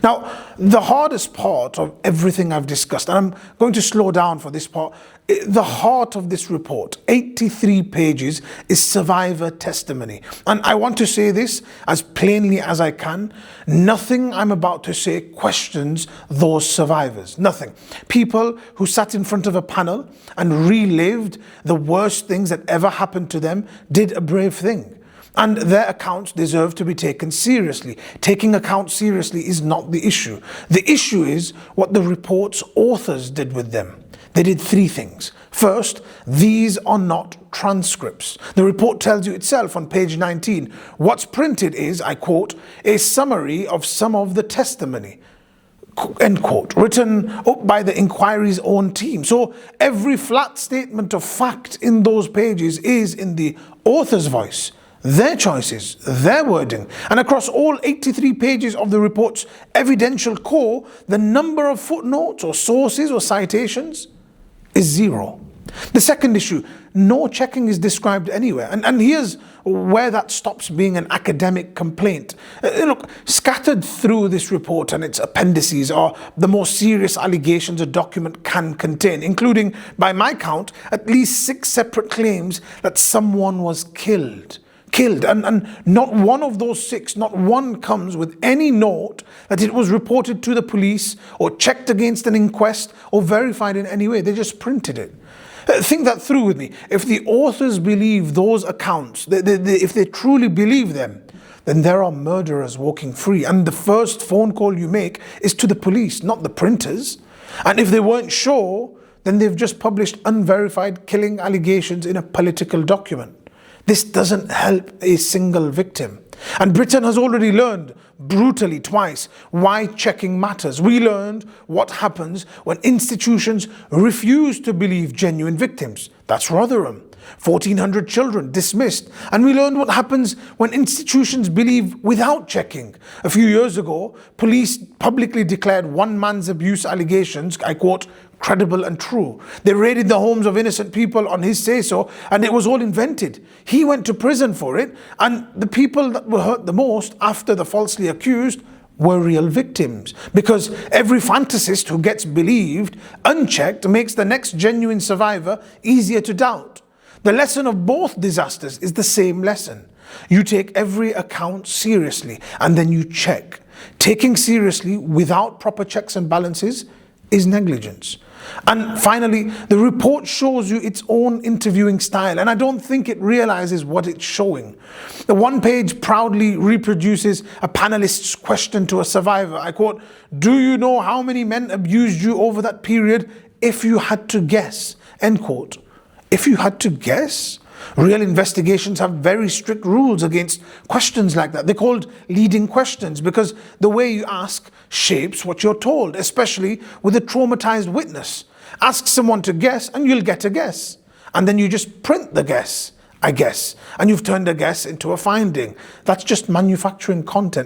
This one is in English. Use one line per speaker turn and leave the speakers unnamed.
Now, the hardest part of everything I've discussed, and I'm going to slow down for this part, the heart of this report, 83 pages, is survivor testimony. And I want to say this as plainly as I can. Nothing I'm about to say questions those survivors. Nothing. People who sat in front of a panel and relived the worst things that ever happened to them did a brave thing. And their accounts deserve to be taken seriously. Taking accounts seriously is not the issue. The issue is what the report's authors did with them. They did three things. First, these are not transcripts. The report tells you itself on page 19. What's printed is, I quote, a summary of some of the testimony, end quote, written up by the inquiry's own team. So every flat statement of fact in those pages is in the author's voice, their choices, their wording. And across all 83 pages of the report's evidential core, the number of footnotes or sources or citations is zero. The second issue, no checking is described anywhere. And here's where that stops being an academic complaint. Look, scattered through this report and its appendices are the most serious allegations a document can contain, including, by my count, at least 6 separate claims that someone was killed. And not one of those 6, not one comes with any note that it was reported to the police or checked against an inquest or verified in any way. They just printed it. Think that through with me. If the authors believe those accounts, if they truly believe them, then there are murderers walking free. And the first phone call you make is to the police, not the printers. And if they weren't sure, then they've just published unverified killing allegations in a political document. This doesn't help a single victim. And Britain has already learned brutally twice why checking matters. We learned what happens when institutions refuse to believe genuine victims. That's Rotherham. 1,400 children dismissed. And we learned what happens when institutions believe without checking. A few years ago, police publicly declared one man's abuse allegations, I quote, credible and true. They raided the homes of innocent people on his say-so, and it was all invented. He went to prison for it, and the people that were hurt the most after the falsely accused were real victims. Because every fantasist who gets believed unchecked makes the next genuine survivor easier to doubt. The lesson of both disasters is the same lesson. You take every account seriously, and then you check. Taking seriously without proper checks and balances is negligence. And finally, the report shows you its own interviewing style, and I don't think it realizes what it's showing. The one page proudly reproduces a panelist's question to a survivor. I quote, "Do you know how many men abused you over that period if you had to guess?" End quote. If you had to guess? Real investigations have very strict rules against questions like that. They're called leading questions because the way you ask shapes what you're told, especially with a traumatized witness. Ask someone to guess and you'll get a guess. And then you just print the guess, I guess. And you've turned a guess into a finding. That's just manufacturing content.